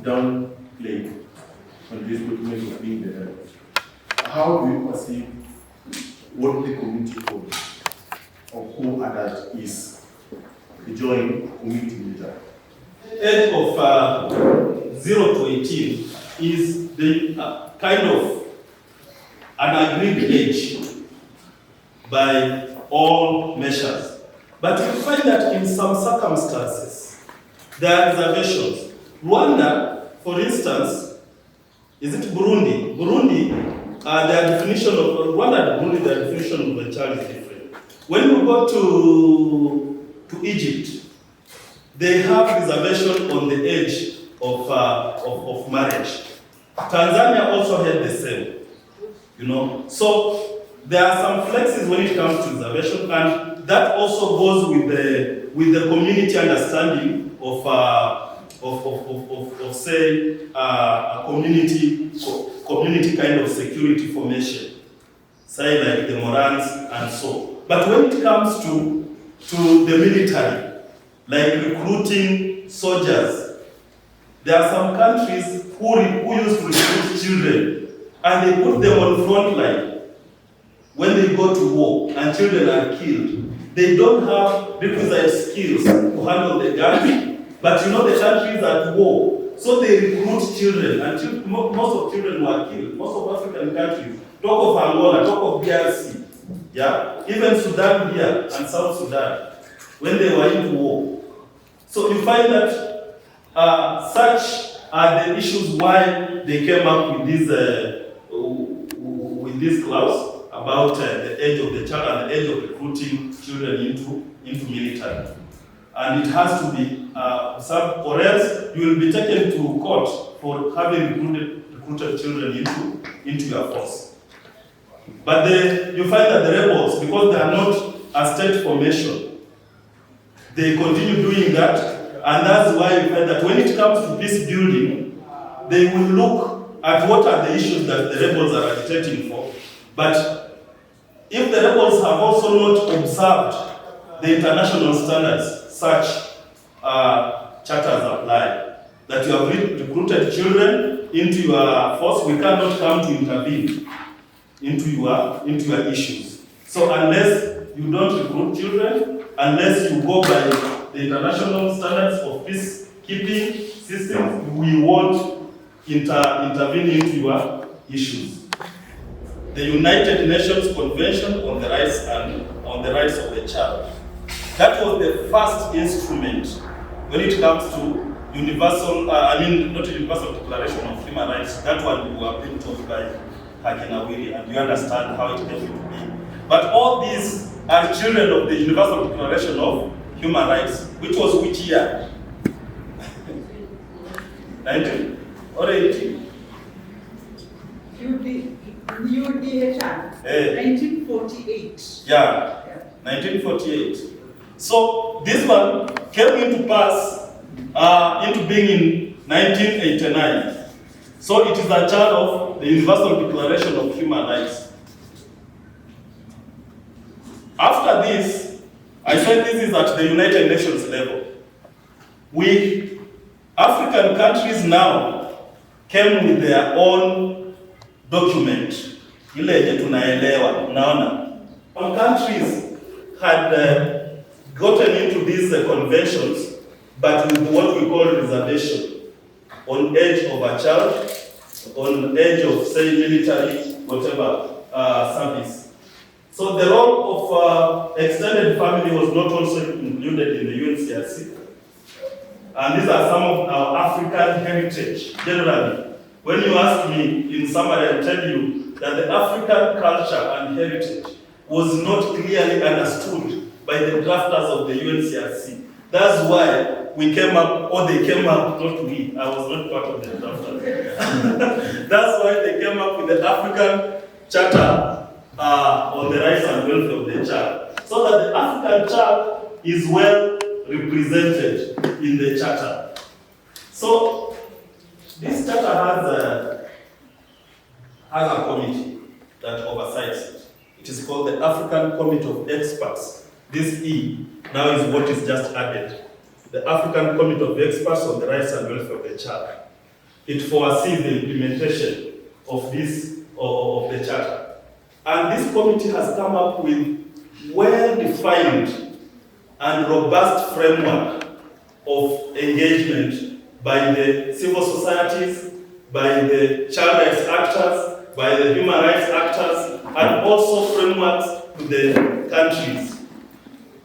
downplay on this document of being developed. How do you perceive what the community holds, or who that is the joint community leader? Age of 0 to 18 is the kind of an agreed age by all measures. But we find that in some circumstances, there are reservations. Rwanda, for instance, is it Burundi? Burundi, their definition of Rwanda and Burundi, their definition of a child is different. When we go to Egypt, they have reservation on the age of marriage. Tanzania also had the same, you know. So there are some flexes when it comes to reservation, and that also goes with the community understanding of say a community kind of security formation, say like the Morans and so. But when it comes to the military, like recruiting soldiers, there are some countries who used to recruit children and they put them on front line when they go to war and children are killed. They don't have requisite skills to handle the gun, but you know the countries at war, so they recruit children, and most of children were killed. Most of African countries, talk of Angola, talk of DRC, yeah, even Sudan here and South Sudan, when they were in war. So you find that such are the issues why they came up with this clause about the age of the child and the age of recruiting children into military. And it has to be served, or else you will be taken to court for having recruited children into your force. But you find that the rebels, because they are not a state formation, they continue doing that, and that's why you find that when it comes to peace building, they will look at what are the issues that the rebels are agitating for. But if the rebels have also not observed the international standards, such charters apply, that you have recruited children into your force, we cannot come to intervene into your issues. So unless you don't recruit children, unless you go by the international standards of peacekeeping systems, we won't intervene into your issues. The United Nations Convention on the Rights of the Child. That was the first instrument when it comes to universal, not a universal declaration of human rights. That one we were being taught by Hakinawiri, and you understand how it came to be. But all these are children of the Universal Declaration of Human Rights, which was which year? 19 or 18? UDHR, 1948. Yeah, 1948. So this one came into pass, into being in 1989. So it is a child of the Universal Declaration of Human Rights. After this, I said this is at the United Nations level. We, African countries now, came with their own document. Ile yenye tunaelewa, unaona. Some countries had gotten into these conventions, but with what we call reservation, on age of a child, on age of, say, military, whatever, service. So the role of extended family was not also included in the UNCRC. And these are some of our African heritage, generally. When you ask me, in summary, I'll tell you that the African culture and heritage was not clearly understood by the drafters of the UNCRC. That's why we came up, or they came up, not we, I was not part of the drafters. That's why they came up with the African Charter on the rights and welfare of the child, so that the African child is well represented in the charter. So this charter has a committee that oversees it. It is called the African Committee of Experts. This E now is what is just added. The African Committee of Experts on the Rights and Welfare of the Child. it foresees the implementation of this, of the charter. And this committee has come up with well-defined and robust framework of engagement by the civil societies, by the child rights actors, by the human rights actors, and also frameworks to the countries.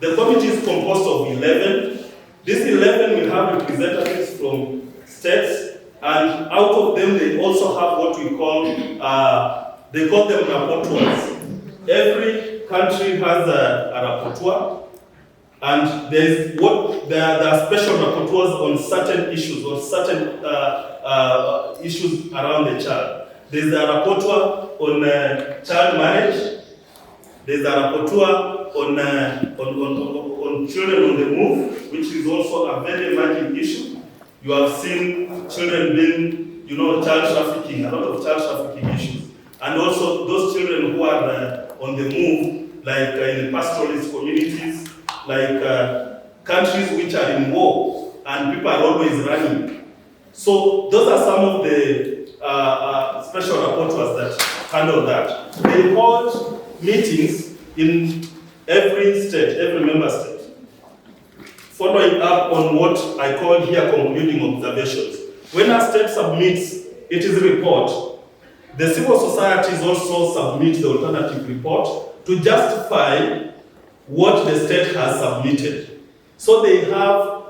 The committee is composed of 11. These 11 will have representatives from states, and out of them they also have what we call, they call them rapporteurs. Every country has a rapporteur, and there are special rapporteurs on certain issues, or certain issues around the child. There's a rapporteur on child marriage. There's a rapporteur on children on the move, which is also a very emerging issue. You have seen children being, child trafficking, a lot of child trafficking issues. And also those children who are on the move, like in pastoralist communities, like countries which are in war, and people are always running. So those are some of the special rapporteurs that handle that. They hold meetings in every state, every member state, following up on what I call here concluding observations. When a state submits its report, the civil societies also submit the alternative report to justify what the state has submitted. So they have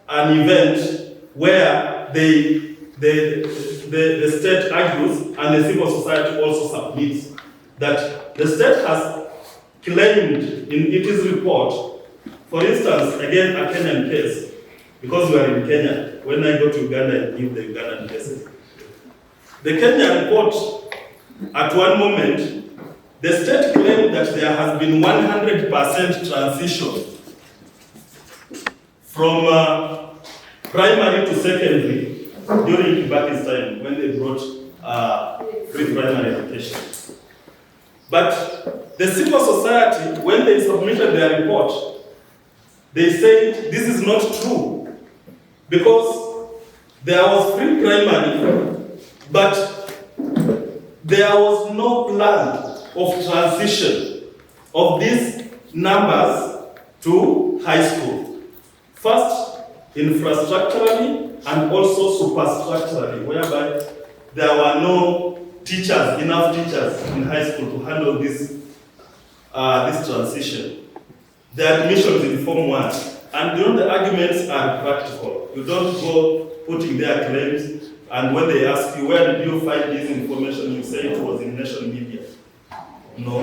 an event where the state argues and the civil society also submits that the state has claimed in its report, for instance, again a Kenyan case, because we are in Kenya, when I go to Uganda, I give the Ugandan cases. The Kenya report, at one moment, the state claimed that there has been 100% transition from primary to secondary during Kibaki's time, when they brought free primary education. But the civil society, when they submitted their report, they said this is not true, because there was free primary, but there was no plan of transition of these numbers to high school. First, infrastructurally and also superstructurally, whereby there were no enough teachers in high school to handle this transition. The admissions in Form 1, and the arguments are practical. You don't go putting their claims, and when they ask you, where did you find this information, you say it was in nation media. No.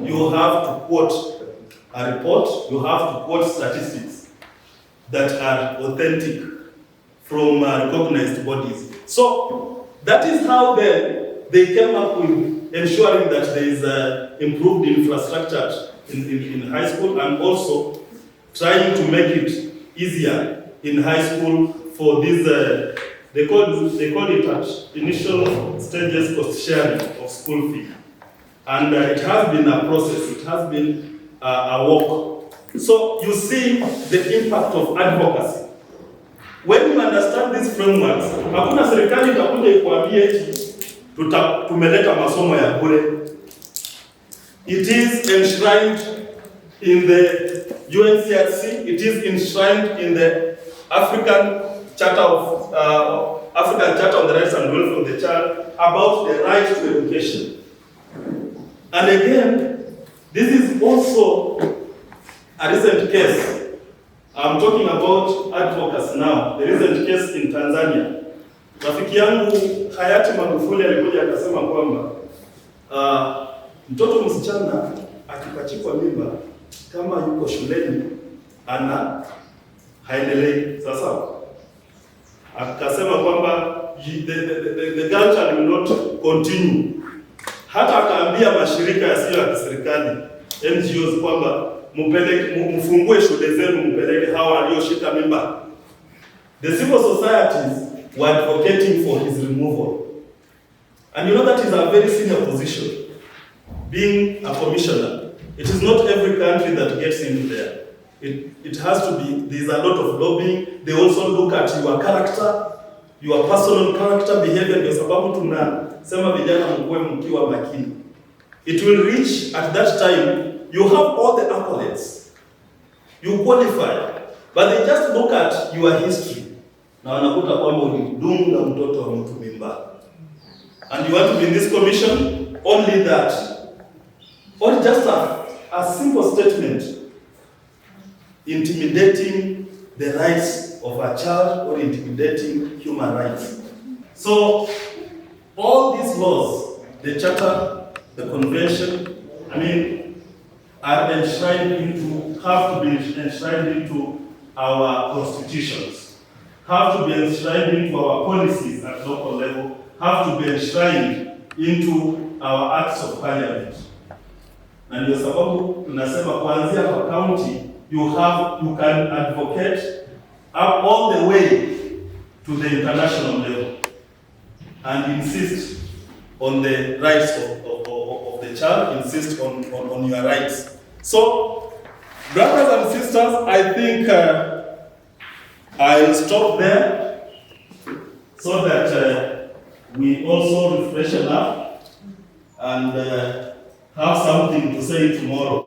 You have to quote a report, you have to quote statistics that are authentic from recognized bodies. So that is how they came up with ensuring that there is improved infrastructure in high school, and also trying to make it easier in high school for these, they call it at initial stages cost sharing of school fee. And it has been a process, it has been a work. So you see the impact of advocacy. When you understand these frameworks, hakuna serikali itakuja ikuambie eti tumeleta masomo ya bure. It is enshrined in the UNCRC, it is enshrined in the African Charter on the Rights and Welfare of the Child about the right to education. And again, this is also a recent case. I'm talking about advocacy now. The recent case in Tanzania. Rafiki yangu hayati Magufuli alikuja akasema kwamba mtoto msichana akipachikwa mimba kama yuko shuleni haendelei. Sasa akasema kwamba the girl child will not continue. Hata akaambia mashirika yasiyo ya kiserikali, NGOs, kwamba mfungue shule zenu, mpeleke hawa walioshika mimba. The civil societies were advocating for his removal. And you know that is a very senior position, being a commissioner. It is not every country that gets into there. It has to be, there's a lot of lobbying. They also look at your character. your personal character behavior, ndio sababu tunasema vijana mkuwe mkiwa makini. It will reach at that time, you have all the accolades, you qualify, but they just look at your history, na wanakuta kwamba ulidunga mtoto wa mtu mimba. And you want to be in this commission, only that. Or just a simple statement intimidating the rights of a child or intimidating human rights. So, all these laws, the Charter, the Convention, are enshrined into, have to be enshrined into our constitutions, have to be enshrined into our policies at local level, have to be enshrined into our acts of parliament. Na ndio sababu tunasema kuanzia kwa county, you can advocate up all the way to the international level and insist on the rights of the child, insist on your rights. So, brothers and sisters, I think I'll stop there so that we also refresh enough and have something to say tomorrow.